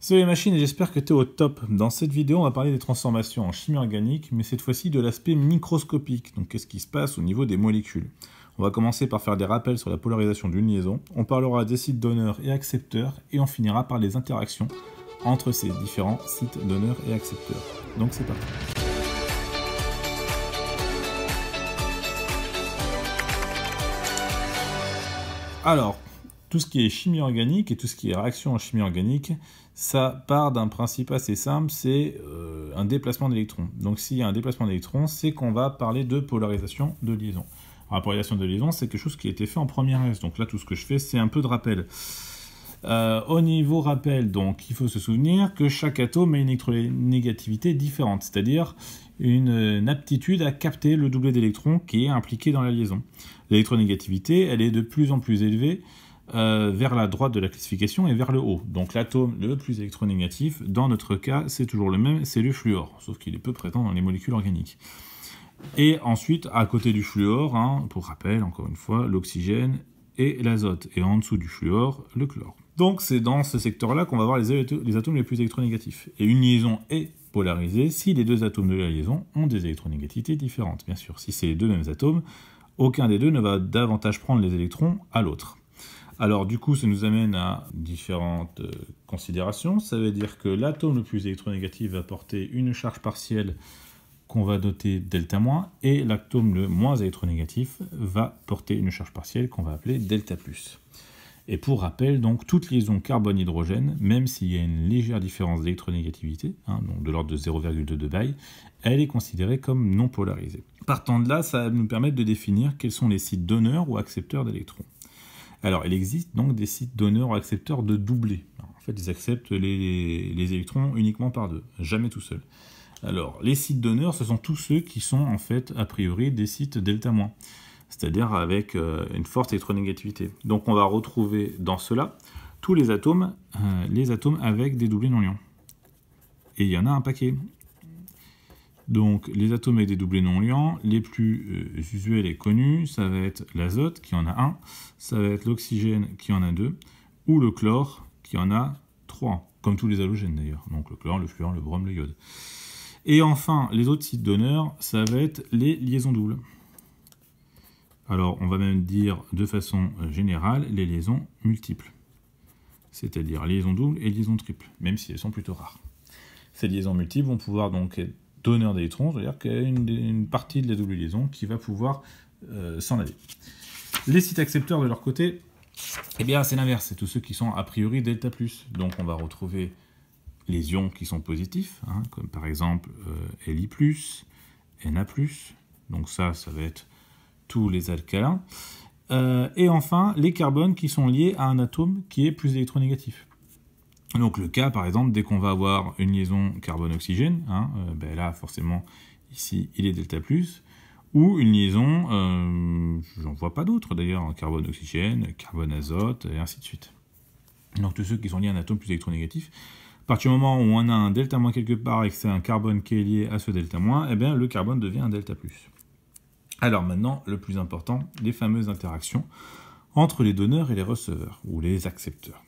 Salut les machines et j'espère que tu es au top. Dans cette vidéo, on va parler des transformations en chimie organique, mais cette fois-ci de l'aspect microscopique. Donc qu'est-ce qui se passe au niveau des molécules? On va commencer par faire des rappels sur la polarisation d'une liaison, on parlera des sites donneurs et accepteurs, et on finira par les interactions entre ces différents sites donneurs et accepteurs. Donc c'est parti. Alors, tout ce qui est chimie organique et tout ce qui est réaction en chimie organique, ça part d'un principe assez simple, c'est un déplacement d'électrons. Donc s'il y a un déplacement d'électrons, c'est qu'on va parler de polarisation de liaison. Alors, la polarisation de liaison, c'est quelque chose qui a été fait en première S. Donc là, tout ce que je fais, c'est un peu de rappel. Au niveau rappel, donc, il faut se souvenir que chaque atome a une électronégativité différente, c'est-à-dire une aptitude à capter le doublet d'électrons qui est impliqué dans la liaison. L'électronégativité, elle est de plus en plus élevée vers la droite de la classification et vers le haut. Donc l'atome le plus électronégatif, dans notre cas, c'est toujours le même, c'est le fluor, sauf qu'il est peu présent dans les molécules organiques. Et ensuite, à côté du fluor, pour rappel, encore une fois, l'oxygène et l'azote. Et en dessous du fluor, le chlore. Donc c'est dans ce secteur-là qu'on va voir les atomes les plus électronégatifs. Et une liaison est polarisée si les deux atomes de la liaison ont des électronégativités différentes. Bien sûr, si c'est les deux mêmes atomes, aucun des deux ne va davantage prendre les électrons à l'autre. Alors du coup, ça nous amène à différentes considérations. Ça veut dire que l'atome le plus électronégatif va porter une charge partielle qu'on va noter delta-, et l'atome le moins électronégatif va porter une charge partielle qu'on va appeler delta+. Et pour rappel, donc, toute liaison carbone-hydrogène, même s'il y a une légère différence d'électronégativité, donc de l'ordre de 0,22 Bay, elle est considérée comme non polarisée. Partant de là, ça va nous permettre de définir quels sont les sites donneurs ou accepteurs d'électrons. Alors, il existe donc des sites donneurs ou accepteurs de doublés. En fait, ils acceptent les électrons uniquement par deux, jamais tout seul. Alors, les sites donneurs, ce sont tous ceux qui sont en fait, a priori, des sites delta-, c'est-à-dire avec une forte électronégativité. Donc, on va retrouver dans cela tous les atomes avec des doublés non-liants. Et il y en a un paquet. Donc, les atomes avec des doublés non-liants, les plus usuels et connus, ça va être l'azote, qui en a un, ça va être l'oxygène, qui en a deux, ou le chlore, qui en a trois, comme tous les halogènes d'ailleurs. Donc, le chlore, le fluor, le brome, le iode. Et enfin, les autres sites donneurs, ça va être les liaisons doubles. Alors, on va même dire de façon générale les liaisons multiples, c'est-à-dire liaisons doubles et liaisons triples, même si elles sont plutôt rares. Ces liaisons multiples vont pouvoir donc être donneurs d'électrons, c'est-à-dire qu'il y a une partie de la double liaison qui va pouvoir s'en aller. Les sites accepteurs de leur côté, eh bien c'est l'inverse, c'est tous ceux qui sont a priori delta+. Donc on va retrouver les ions qui sont positifs, comme par exemple Li+, Na+, donc ça va être tous les alcalins, et enfin les carbones qui sont liés à un atome qui est plus électronégatif. Donc le cas par exemple, dès qu'on va avoir une liaison carbone-oxygène, là forcément ici il est delta+, ou une liaison, j'en vois pas d'autres d'ailleurs, carbone-oxygène, carbone-azote, et ainsi de suite. Donc tous ceux qui sont liés à un atome plus électronégatif. À partir du moment où on a un delta- quelque part et que c'est un carbone qui est lié à ce delta-, eh bien le carbone devient un delta+. Alors maintenant, le plus important, les fameuses interactions entre les donneurs et les receveurs, ou les accepteurs.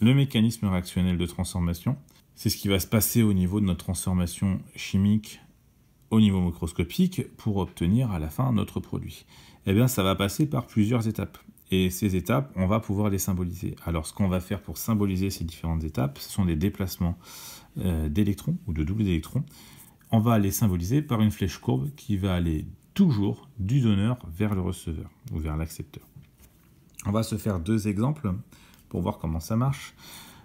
Le mécanisme réactionnel de transformation, c'est ce qui va se passer au niveau de notre transformation chimique au niveau microscopique pour obtenir à la fin notre produit. Eh bien, ça va passer par plusieurs étapes. Et ces étapes, on va pouvoir les symboliser. Alors, ce qu'on va faire pour symboliser ces différentes étapes, ce sont des déplacements d'électrons ou de doubles d'électrons. On va les symboliser par une flèche courbe qui va aller toujours du donneur vers le receveur ou vers l'accepteur. On va se faire deux exemples pour voir comment ça marche.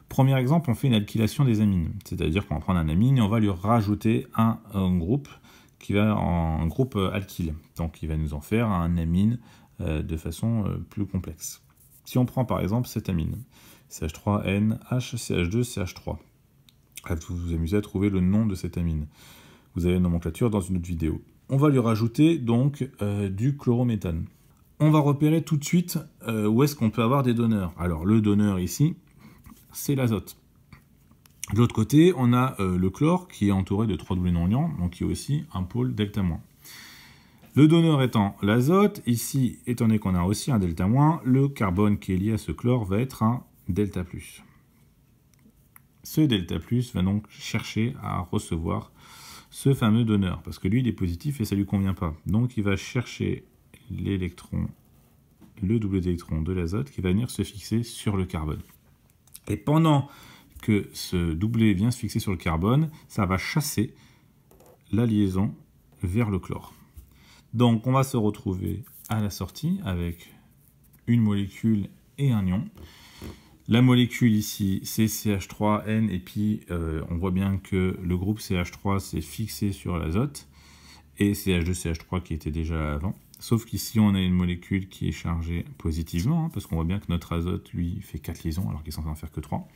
Premier exemple, on fait une alkylation des amines. C'est-à-dire qu'on va prendre un amine et on va lui rajouter un groupe qui va en groupe alkyle. Donc, il va nous en faire un amine de façon plus complexe. Si on prend par exemple cette amine, CH3, NH, CH2, CH3. Vous vous amusez à trouver le nom de cette amine. Vous avez la nomenclature dans une autre vidéo. On va lui rajouter donc du chlorométhane. On va repérer tout de suite où est-ce qu'on peut avoir des donneurs. Alors le donneur ici, c'est l'azote. De l'autre côté, on a le chlore qui est entouré de 3 doublés non-liants, donc qui est aussi un pôle delta-. Le donneur étant l'azote, ici, étant donné qu'on a aussi un delta-, le carbone qui est lié à ce chlore va être un delta+. ce delta plus va donc chercher à recevoir ce fameux donneur, parce que lui il est positif et ça lui convient pas. Donc il va chercher l'électron, le doublet d'électron de l'azote qui va venir se fixer sur le carbone. Et pendant que ce doublet vient se fixer sur le carbone, ça va chasser la liaison vers le chlore. Donc on va se retrouver à la sortie avec une molécule et un ion. La molécule ici, c'est CH3N, et puis on voit bien que le groupe CH3 s'est fixé sur l'azote, et CH2CH3 qui était déjà là avant. Sauf qu'ici, on a une molécule qui est chargée positivement, parce qu'on voit bien que notre azote, lui, fait 4 liaisons, alors qu'il est censé en faire que 3.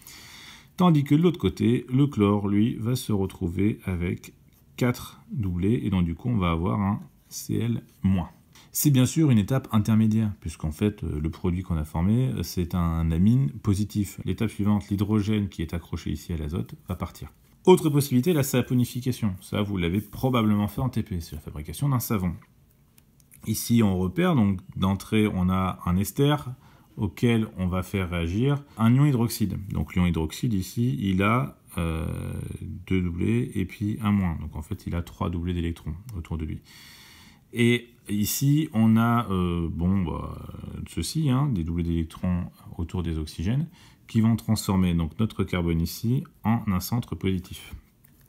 Tandis que de l'autre côté, le chlore, lui, va se retrouver avec 4 doublés, et donc du coup, on va avoir un Cl-. C'est bien sûr une étape intermédiaire, puisqu'en fait, le produit qu'on a formé, c'est un amine positif. L'étape suivante, l'hydrogène qui est accroché ici à l'azote, va partir. Autre possibilité, la saponification. Ça, vous l'avez probablement fait en TP, c'est la fabrication d'un savon. Ici, on repère, donc d'entrée, on a un ester auquel on va faire réagir un ion hydroxyde. Donc l'ion hydroxyde, ici, il a 2 doublés et puis un moins. Donc en fait, il a 3 doublés d'électrons autour de lui. Et ici, on a ceci, des doublés d'électrons autour des oxygènes, qui vont transformer donc notre carbone ici en un centre positif.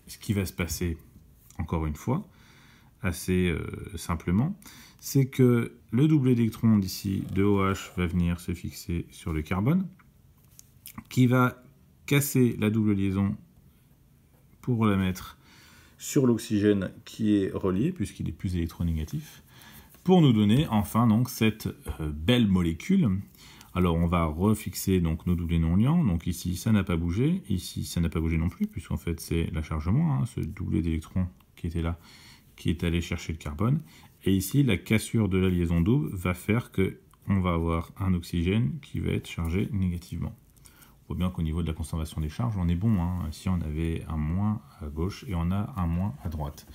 Ce qui va se passer, encore une fois, assez simplement, c'est que le doublet d'électrons d'ici de OH va venir se fixer sur le carbone, qui va casser la double liaison pour la mettre sur l'oxygène qui est relié, puisqu'il est plus électronégatif, pour nous donner enfin donc cette belle molécule. Alors on va refixer donc nos doublés non liants, donc ici ça n'a pas bougé, ici ça n'a pas bougé non plus, puisqu'en fait c'est la charge moins, ce doublet d'électrons qui était là, qui est allé chercher le carbone, et ici la cassure de la liaison double va faire qu'on va avoir un oxygène qui va être chargé négativement. On voit bien qu'au niveau de la conservation des charges, on est bon. Ici, on avait un moins à gauche et on a un moins à droite.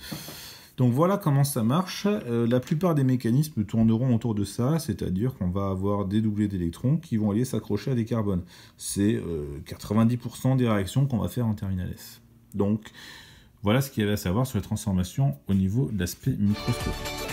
Donc voilà comment ça marche. La plupart des mécanismes tourneront autour de ça, c'est-à-dire qu'on va avoir des doublés d'électrons qui vont aller s'accrocher à des carbones. C'est 90% des réactions qu'on va faire en terminale S. Donc voilà ce qu'il y avait à savoir sur la transformation au niveau de l'aspect microscopique.